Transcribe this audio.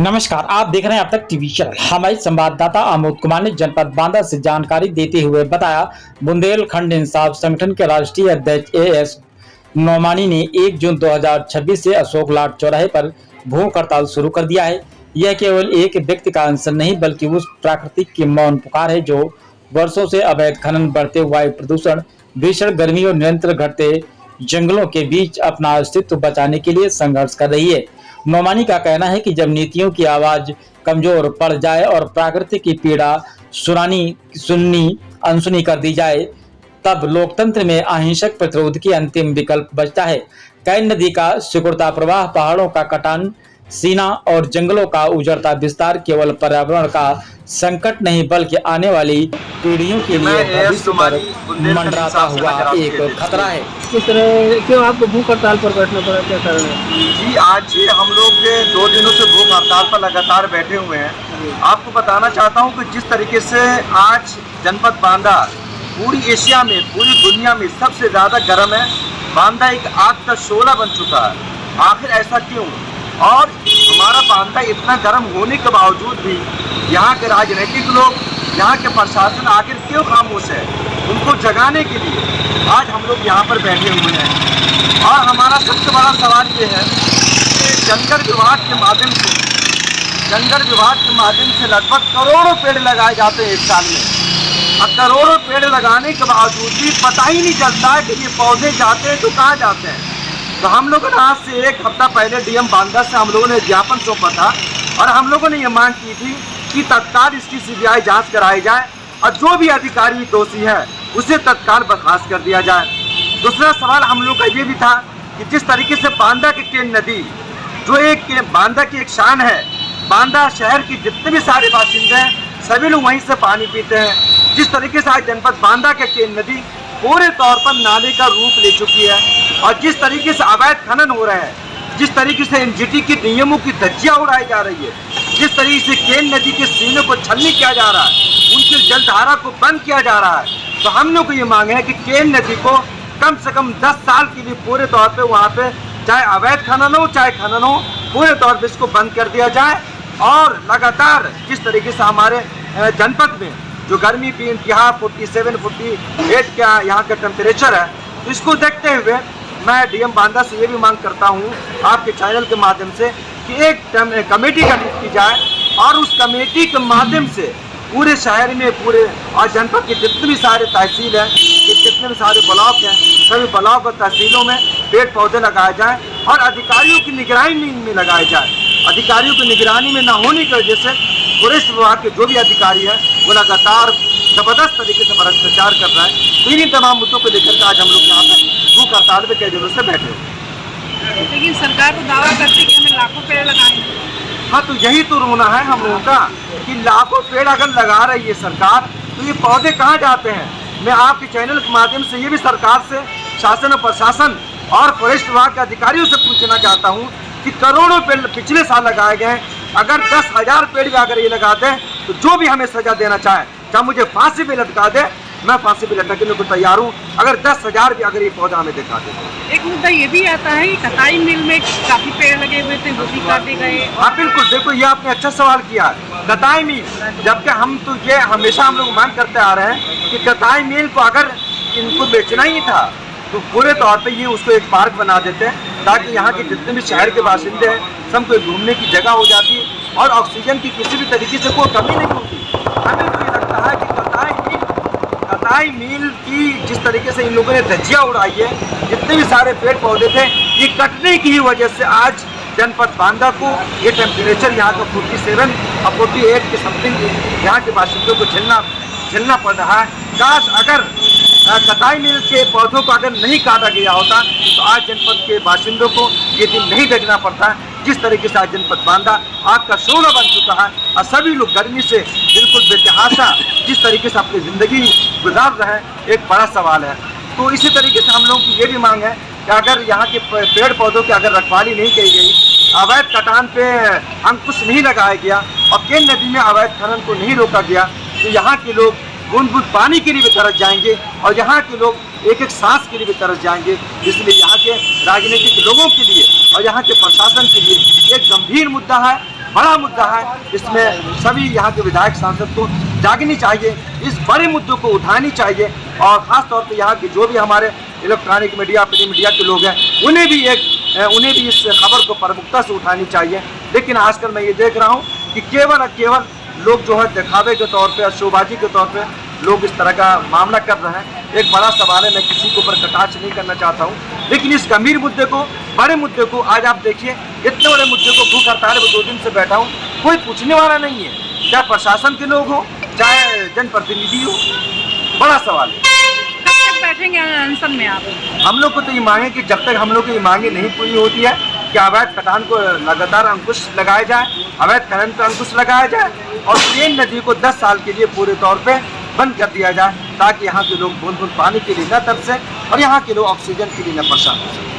नमस्कार, आप देख रहे हैं अब तक टीवी चैनल। हमारे संवाददाता आमोद कुमार ने जनपद बांदा से जानकारी देते हुए बताया, बुंदेलखंड इंसाफ संगठन के राष्ट्रीय अध्यक्ष एएस नोमानी ने 1 जून 2026 से अशोक लाट चौराहे पर भूख हड़ताल शुरू कर दिया है। यह केवल एक व्यक्ति का अनशन नहीं बल्कि उस प्राकृतिक की मौन पुकार है जो वर्षों से अवैध खनन, बढ़ते वायु प्रदूषण, भीषण गर्मी और निरंतर घटते जंगलों के बीच अपना अस्तित्व बचाने के लिए संघर्ष कर रही है। नोमानी का कहना है कि जब नीतियों की आवाज कमजोर पड़ जाए और प्रकृति की पीड़ा अनसुनी कर दी जाए, तब लोकतंत्र में अहिंसक प्रतिरोध की अंतिम विकल्प बचता है। कैन नदी का सिकुड़ता प्रवाह, पहाड़ों का कटान सीना और जंगलों का उजड़ता विस्तार केवल पर्यावरण का संकट नहीं बल्कि आने वाली पीढ़ियों के लिए भविष्य पर मंडराता हुआ एक खतरा है। किस तरह क्यों आपको भूख हड़ताल पर बैठना पड़ा, क्या कारण है? जी, आज हम लोग 2 दिनों से भूख हड़ताल पर लगातार बैठे हुए हैं। आपको बताना चाहता हूं कि जिस तरीके से आज जनपद बांदा पूरी एशिया में, पूरी दुनिया में सबसे ज़्यादा गर्म है। बांदा एक आग का शोला बन चुका है। आखिर ऐसा क्यों? और हमारा बांदा इतना गर्म होने के बावजूद भी यहाँ के राजनीतिक लोग, यहाँ के प्रशासन आखिर क्यों खामोश है? उनको जगाने के लिए आज हम लोग यहाँ पर बैठे हुए हैं। और हमारा सबसे बड़ा सवाल ये है कि जंगल विभाग के माध्यम से लगभग करोड़ों पेड़ लगाए जाते हैं एक साल में। अब करोड़ों पेड़ लगाने के बावजूद भी पता ही नहीं चलता है कि ये पौधे जाते हैं तो कहाँ जाते हैं। तो हम लोगों ने आज से 1 हफ्ता पहले डीएम बांदा से हम लोगों ने ज्ञापन सौंपा था और हम लोगों ने ये मांग की थी कि तत्काल इसकी सीबीआई जांच कराई जाए और जो भी अधिकारी दोषी है उसे तत्काल बर्खास्त कर दिया जाए। दूसरा सवाल हम लोग का ये भी था कि जिस तरीके से बांदा की केन नदी, जो एक बांदा की एक शान है, बांदा शहर की जितने भी सारे बाशिंदे हैं सभी लोग वहीं से पानी पीते हैं। जिस तरीके से आज जनपद बांदा के केन नदी पूरे तौर पर नाले का रूप ले चुकी है और जिस तरीके से अवैध खनन हो रहे हैं, जिस तरीके से एनजीटी के नियमों की धज्जियां उड़ाई जा रही है, जिस तरीके से केन नदी के सीने को छलनी किया जा रहा है, उनकी जलधारा को बंद किया जा रहा है, तो हम लोग को ये मांग है कि केन नदी को कम से कम 10 साल के लिए पूरे तौर पे वहाँ पे चाहे अवैध खनन हो चाहे खनन हो, पूरे तौर पे इसको बंद कर दिया जाए। और लगातार जिस तरीके से हमारे जनपद में जो गर्मी भी इंतहा 47-48 का यहाँ का टेम्परेचर है, तो इसको देखते हुए मैं डीएम बांदा से ये भी मांग करता हूँ आपके चैनल के माध्यम से कि एक कमेटी गठित की जाए और उस कमेटी के माध्यम से पूरे शहर में, पूरे और जनपद के जितने भी सारे तहसील हैं, जितने भी सारे ब्लॉक हैं, सभी ब्लॉक और तहसीलों में पेड़ पौधे लगाए जाएँ और अधिकारियों की निगरानी में लगाए जाए। अधिकारियों की निगरानी में न होने की वजह से फॉरेस्ट विभाग के जो भी अधिकारी हैं वो लगातार जबरदस्त तरीके से भ्रष्टाचार कर रहा है। इन्हीं तमाम मुद्दों को लेकर आज हम लोग यहाँ पे भूख हड़ताल में कई दिनों से बैठे हुए। लेकिन सरकार तो दावा करती है कि हमें लाखों पेड़ लगाए। हाँ, तो यही तो रोना है हम लोगों का कि लाखों पेड़ अगर लगा रही है सरकार तो ये पौधे कहाँ जाते हैं। मैं आपके चैनल के माध्यम से ये भी सरकार से, शासन और प्रशासन और फॉरेस्ट विभाग के अधिकारियों से पूछना चाहता हूँ कि करोड़ों पेड़ पिछले साल लगाए गए हैं, अगर 10,000 पेड़ भी अगर ये लगा दें तो जो भी हमें सजा देना चाहे, चाहे मुझे फांसी भी लटका दे, मैं फांसी भी लटकने को तैयार हूँ, अगर 10,000 भी अगर ये पौधा हमें दिखा दे। एक मुद्दा ये भी आता है कि कटाई मिल में काफी पेड़ लगे हुए थे, वो भी काटे गए। हाँ बिल्कुल, देखो ये आपने अच्छा सवाल किया। कटाई मिल, जबकि हम तो ये हमेशा हम लोग मांग करते आ रहे हैं कि कटाई मिल को अगर इनको बेचना ही था तो पूरे तौर पे ये उसको एक पार्क बना देते हैं ताकि यहाँ के जितने भी शहर के बाशिंदे हैं सबको घूमने की जगह हो जाती और ऑक्सीजन की किसी भी तरीके से कोई कमी नहीं होती। हमें तो ये लगता है कि कटाई मिल की जिस तरीके से इन लोगों ने धज्जियाँ उड़ाई है, जितने भी सारे पेड़ पौधे थे, ये कटने की ही वजह से आज जनपद बांदा को ये टेम्परेचर यहाँ का 47 और 48 के समथिंग यहाँ के बाशिंदों को झेलना पड़ रहा है। काश अगर कटाई मिल के पौधों को अगर नहीं काटा गया होता तो आज जनपद के बाशिंदों को ये दिन नहीं देखना पड़ता है। जिस तरीके से आज जनपद बांदा आग का शोला बन चुका है और सभी लोग गर्मी से बिल्कुल बेतहाशा जिस तरीके से अपनी ज़िंदगी गुजार रहे हैं, एक बड़ा सवाल है। तो इसी तरीके से हम लोगों की ये भी मांग है कि अगर यहाँ के पेड़ पौधों की अगर रखवाली नहीं की गई, अवैध कटान पे अंकुश नहीं लगाया गया और केन नदी में अवैध खनन को नहीं रोका गया, तो यहाँ के लोग बूंद बूंद पानी के लिए भी तरस जाएंगे और यहाँ के लोग एक एक सांस के लिए भी तरस जाएंगे। इसलिए यहाँ के राजनीतिक लोगों के लिए और यहाँ के प्रशासन के लिए एक गंभीर मुद्दा है बड़ा मुद्दा है। इसमें सभी यहाँ के विधायक सांसद को जागनी चाहिए, इस बड़े मुद्दों को उठानी चाहिए और ख़ास तौर पे यहाँ के जो भी हमारे इलेक्ट्रॉनिक मीडिया, प्रिंट मीडिया के लोग हैं, उन्हें भी इस खबर को प्रमुखता से उठानी चाहिए। लेकिन आजकल मैं ये देख रहा हूँ कि केवल और केवल लोग जो है दिखावे के तौर पे, शोबाजी के तौर पे लोग इस तरह का मामला कर रहे हैं। एक बड़ा सवाल है, मैं किसी के ऊपर कटाक्ष नहीं करना चाहता हूँ, लेकिन इस गंभीर मुद्दे को, बड़े मुद्दे को, आज आप देखिए इतने बड़े मुद्दे को भूख हड़ताल में 2 दिन से बैठा हूँ, कोई पूछने वाला नहीं है, चाहे प्रशासन के लोग हो, चाहे जनप्रतिनिधि हो। बड़ा सवाल है। कब तक बैठेंगे अनशन में आप? हम लोग को तो ये मांगे कि जब तक हम लोग की ये मांगे नहीं पूरी होती है कि अवैध कटान को लगातार अंकुश लगाया जाए, अवैध खनन पर अंकुश लगाया जाए और केन नदी को 10 साल के लिए पूरे तौर पे बंद कर दिया जाए, ताकि यहाँ के लोग बूंद बूंद पानी के लिए न तरसे और यहाँ के लोग ऑक्सीजन के लिए न परेशान हो सकें।